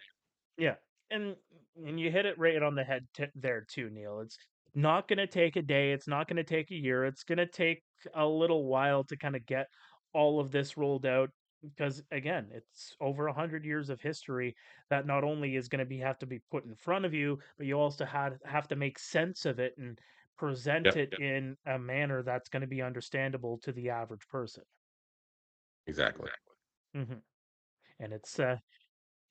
Yeah, and you hit it right on the head there too, Neil. It's not going to take a day. It's not going to take a year. It's going to take a little while to kind of get all of this rolled out because again, it's over 100 years of history that not only is going to be have to be put in front of you, but you also have to make sense of it and present Yep, it in a manner that's going to be understandable to the average person. exactly. Hmm. And it's a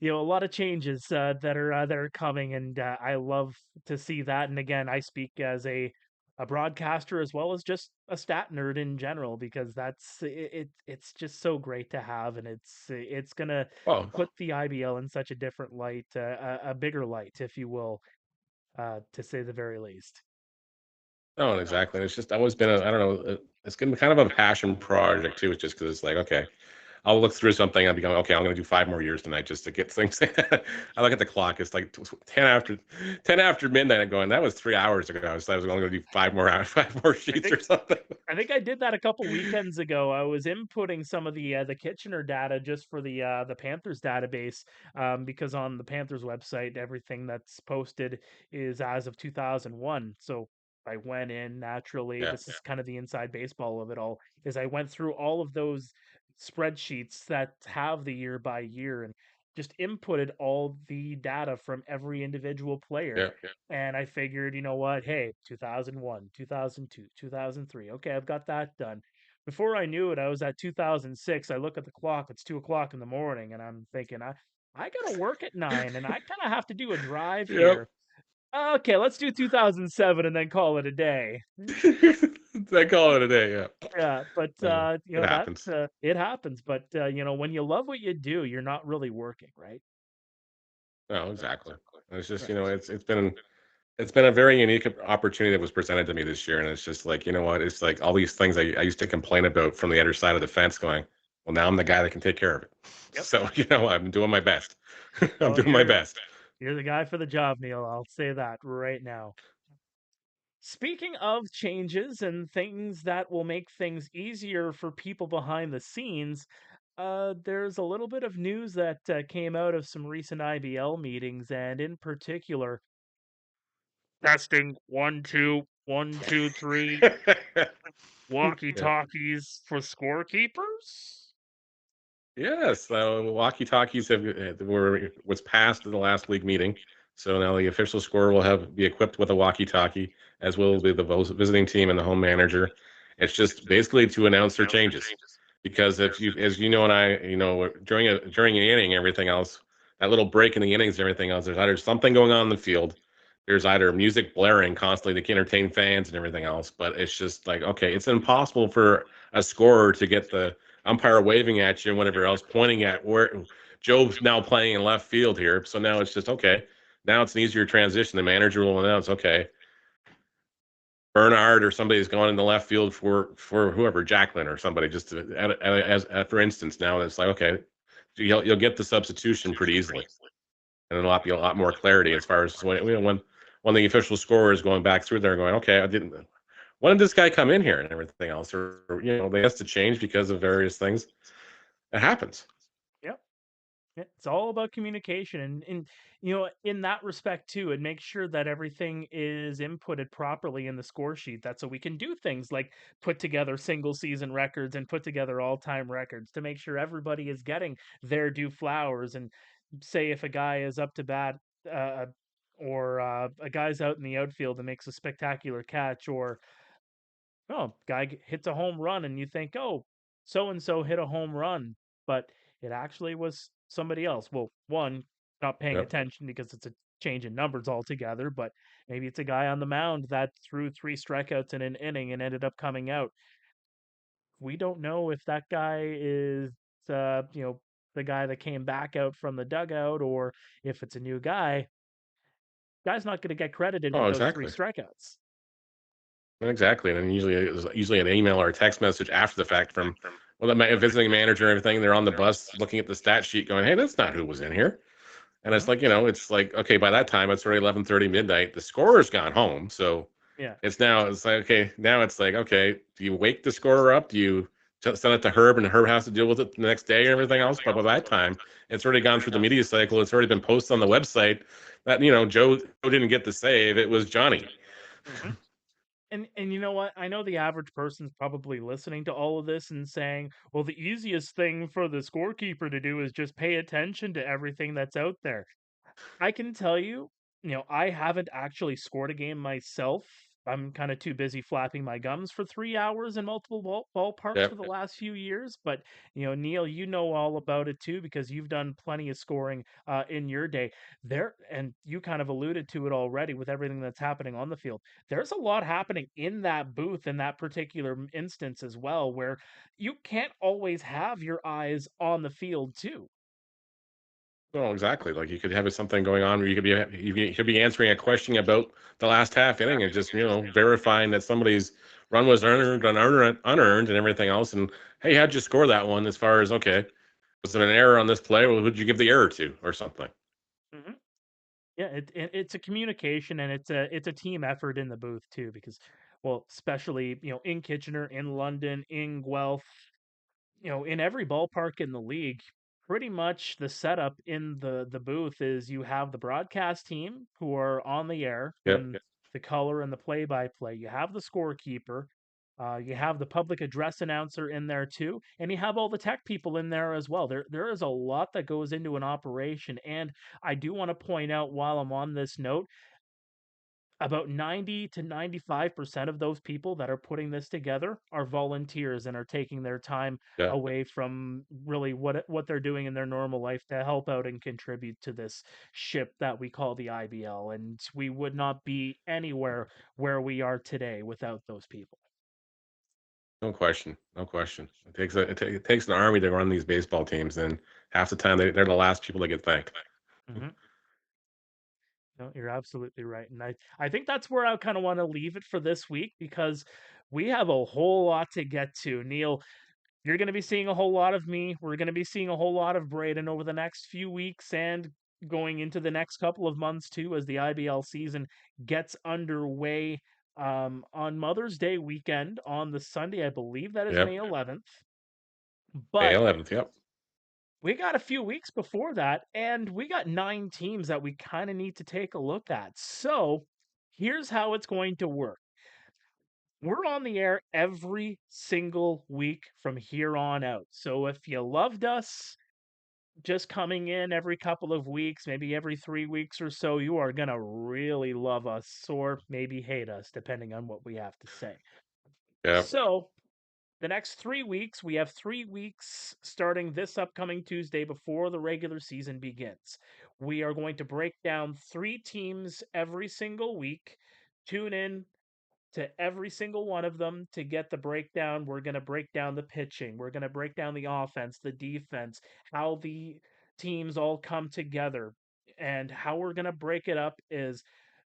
lot of changes that are coming, and I love to see that. And again, I speak as a broadcaster as well as just a stat nerd in general because it's just so great to have, and it's gonna Well, put the IBL in such a different light, a bigger light, if you will, to say the very least. no, exactly. It's just always been I don't know. It's been kind of a passion project too. It's just because it's like, okay, I'll look through something and be going, okay, I'm going to do 5 more years tonight just to get things. I look at the clock; it's like 10 after midnight. I'm going, that was 3 hours ago. So I was only going to do 5 more I sheets think or something. I think I did that a couple weekends ago. I was inputting some of the Kitchener data just for the Panthers database, because on the Panthers website, everything that's posted is as of 2001. So I went in naturally. Yeah, This is kind of the inside baseball of it all. Is I went through all of those spreadsheets that have the year by year and just inputted all the data from every individual player. yeah. And I figured, you know what? Hey, 2001, 2002, 2003. Okay, I've got that done. Before I knew it, I was at 2006. I look at the clock, it's 2 o'clock in the morning, and I'm thinking, I got to work at 9, and I kind of have to do a drive Yep. here. Okay, let's do 2007 and then call it a day. I call it a day. Yeah, Yeah, but it happens. it happens. But when you love what you do, you're not really working, right? No, exactly. It's just Right. it's been a very unique opportunity that was presented to me this year, and it's just like what? It's like all these things I used to complain about from the other side of the fence, going, well, now I'm the guy that can take care of it. Yep. So I'm doing my best. I'm Well, doing my best. you're the guy for the job, Neil. I'll say that right now. Speaking of changes and things that will make things easier for people behind the scenes, there's a little bit of news that came out of some recent IBL meetings, and in particular, Testing 1 2 1 2 3. Walkie-talkies for scorekeepers. Yes, walkie-talkies was passed in the last league meeting. So now the official scorer will be equipped with a walkie-talkie, as will be the visiting team and the home manager. It's just basically to announce their changes, because if you, as you know, and I, during an inning, everything else, that little break in the innings, everything else, there's either something going on in the field, there's either music blaring constantly to entertain fans and everything else. But it's just like, okay, it's impossible for a scorer to get the umpire waving at you and whatever else, pointing at where Joe's now playing in left field here. So now it's just, okay, now it's an easier transition. The manager will announce, okay, Bernard or somebody's going in the left field for whoever, Jacqueline or somebody, just for instance. Now it's like, okay, you'll get the substitution pretty easily, and it'll be a lot more clarity as far as when the official scorer is going back through there, going, okay, when did this guy come in here and everything else, or they has to change because of various things. It happens. Yep. It's all about communication, and in that respect too, it makes sure that everything is inputted properly in the score sheet. That's so we can do things like put together single season records and put together all-time records to make sure everybody is getting their due flowers. And say if a guy is up to bat, uh, or a guy's out in the outfield and makes a spectacular catch, or guy hits a home run, and you think, oh, so and so hit a home run, but it actually was somebody else. Well, one, not paying Yep. attention because it's a change in numbers altogether, but maybe it's a guy on the mound that threw 3 strikeouts in an inning and ended up coming out. We don't know if that guy is, the guy that came back out from the dugout, or if it's a new guy. Guy's not going to get credited Oh, with those three exactly. strikeouts. Exactly. And then usually an email or a text message after the fact from the visiting manager and everything. They're on the bus looking at the stat sheet going, hey, that's not who was in here. And it's Mhm. like, it's like, okay, by that time it's already 11:30 midnight. The scorer's gone home. So Yeah. it's like, okay, now it's like, okay, do you wake the scorer up? Do you just send it to Herb and Herb has to deal with it the next day and everything else? But by that time, it's already gone through the media cycle. It's already been posted on the website that, Joe didn't get the save. It was Johnny. Mhm. And you know what? I know the average person's probably listening to all of this and saying, well, the easiest thing for the scorekeeper to do is just pay attention to everything that's out there. I can tell you, I haven't actually scored a game myself. I'm kind of too busy flapping my gums for 3 hours in multiple ballparks Yeah. for the last few years. But, Neil, you know all about it too because you've done plenty of scoring in your day. And you kind of alluded to it already with everything that's happening on the field. There's a lot happening in that booth in that particular instance as well, where you can't always have your eyes on the field too. Well, exactly. Like you could have something going on where you could be answering a question about the last half inning and just verifying that somebody's run was unearned, and everything else. And hey, how'd you score that one? As far as, okay, was it an error on this play? Or who'd you give the error to, or something? Mhm. Yeah, it's a communication, and it's a team effort in the booth too because, well, especially in Kitchener, in London, in Guelph, in every ballpark in the league, pretty much the setup in the booth is you have the broadcast team who are on the air Yep. doing the color and the play-by-play. You have the scorekeeper. You have the public address announcer in there too, and you have all the tech people in there as well. There is a lot that goes into an operation, and I do want to point out while I'm on this note, about 90 to 95% of those people that are putting this together are volunteers and are taking their time Yeah. away from really what they're doing in their normal life to help out and contribute to this ship that we call the IBL. And we would not be anywhere where we are today without those people. No question. No question. It takes an army to run these baseball teams, and half the time they're the last people that get thanked. Mhm. No, you're absolutely right. And I think that's where I kind of want to leave it for this week because we have a whole lot to get to. Neil, you're going to be seeing a whole lot of me. We're going to be seeing a whole lot of Braeden over the next few weeks and going into the next couple of months too as the IBL season gets underway on Mother's Day weekend on the Sunday. I believe that is Yep. May 11th. May But 11th. Yep. we got a few weeks before that, and we got 9 teams that we kind of need to take a look at. So Here's how it's going to work. We're on the air every single week from here on out. So if you loved us just coming in every couple of weeks, maybe every 3 weeks or so, you are going to really love us or maybe hate us, depending on what we have to say. Yeah. So the next 3 weeks, we have 3 weeks starting this upcoming Tuesday before the regular season begins. We are going to break down 3 teams every single week. Tune in to every single one of them to get the breakdown. We're going to break down the pitching. We're going to break down the offense, the defense, how the teams all come together. And how we're going to break it up is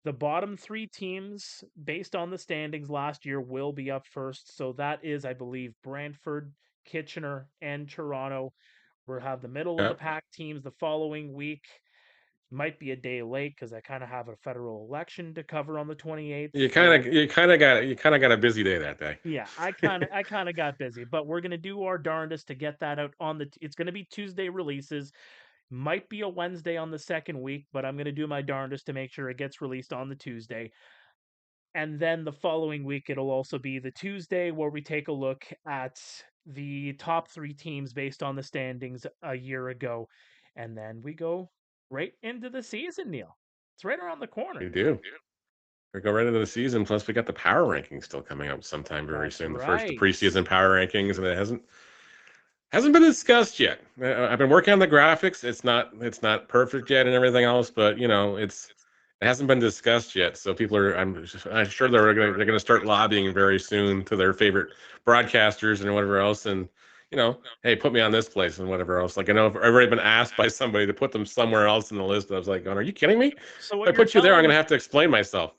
the bottom 3 teams, based on the standings last year, will be up first. So that is, I believe, Brantford, Kitchener, and Toronto. We'll have the middle of Yeah. the pack teams the following week. Might be a day late because I kind of have a federal election to cover on the 28th. You kind of got a busy day that day. Yeah, I kind of got busy, but we're gonna do our darndest to get that out on the. It's gonna be Tuesday releases. Might be a Wednesday on the second week, but I'm gonna do my darndest to make sure it gets released on the Tuesday. And then the following week, it'll also be the Tuesday where we take a look at the top 3 teams based on the standings a year ago, and then we go right into the season, Neil. It's right around the corner. We do. We go right into the season. Plus, we got the power rankings still coming up sometime very That's soon. The right. preseason power rankings, and it hasn't been discussed yet. I've been working on the graphics. It's not perfect yet and everything else, but it hasn't been discussed yet. So people are I'm sure they're gonna start lobbying very soon to their favorite broadcasters and whatever else, and hey, put me on this place and whatever else. Like I know I've already been asked by somebody to put them somewhere else in the list. I was like, are you kidding me? So If what I you're put you there, I'm telling gonna have to explain myself.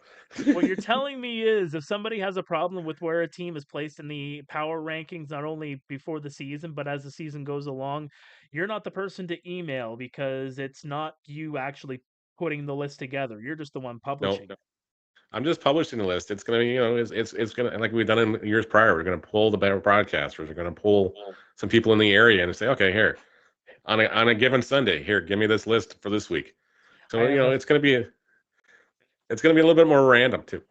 what you're telling me is if somebody has a problem with where a team is placed in the power rankings, not only before the season, but as the season goes along, you're not the person to email because it's not you actually putting the list together. You're just the one No, publishing it. I'm just publishing the list. It's gonna be, it's gonna, like we've done in years prior. We're gonna pull the better broadcasters. We're gonna pull some people in the area and say, okay, here on a given Sunday, here, give me this list for this week. I So have a it's gonna be a little bit more random too.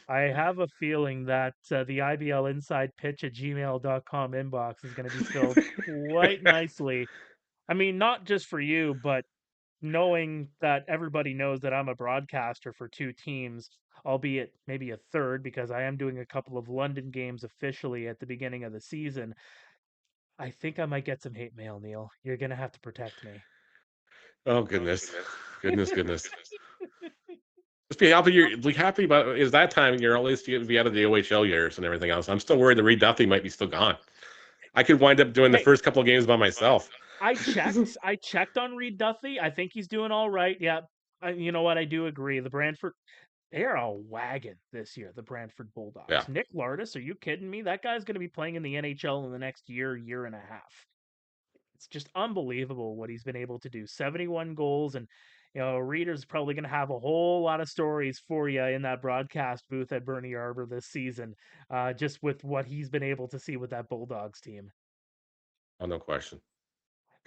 I have a feeling that the IBL inside pitch at gmail.com inbox is going to be filled quite nicely. I mean, not just for you, but knowing that everybody knows that I'm a broadcaster for 2 teams, albeit maybe a third because I am doing a couple of London games officially at the beginning of the season. I think I might get some hate mail, Neil. You're going to have to protect me. Oh goodness, goodness. Just be happy about is that time you're at least be out of the OHL years and everything else. I'm still worried that Reed Duffy might be still gone. I could wind up doing the Hey, first couple of games by myself. I checked. I checked on Reed Duffy. I think he's doing all right. Yeah. You know what? I do agree. The Brantford, they're a wagon this year, the Brantford Yeah. Bulldogs. Nick Lardis, are you kidding me? That guy's going to be playing in the NHL in the next year, year and a half. It's just unbelievable what he's been able to do. 71 goals, and Reader's probably going to have a whole lot of stories for you in that broadcast booth at Bernie Arbor this season, just with what he's been able to see with that Bulldogs team. Oh, no question.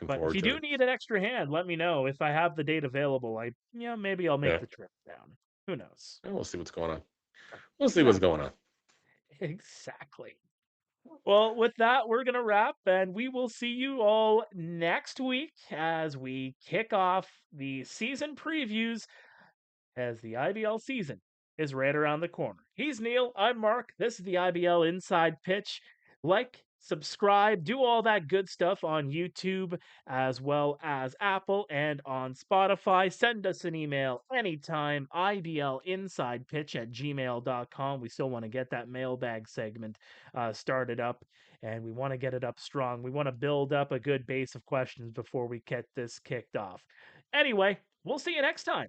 Looking But if forward you to do it. need an extra hand, let me know. If I have the date available, maybe I'll make Yeah. the trip down. Who knows? And we'll see what's going on. We'll see what's going on. Exactly. Well, with that, we're going to wrap, and we will see you all next week as we kick off the season previews as the IBL season is right around the corner. He's Neil. I'm Mark. This is the IBL Inside Pitch. Like, subscribe, do all that good stuff on YouTube as well as Apple and on Spotify. Send us an email anytime, iblinsidepitch@gmail.com. We still want to get that mailbag segment started up, and we want to get it up strong. We want to build up a good base of questions before we get this kicked off. Anyway, we'll see you next time.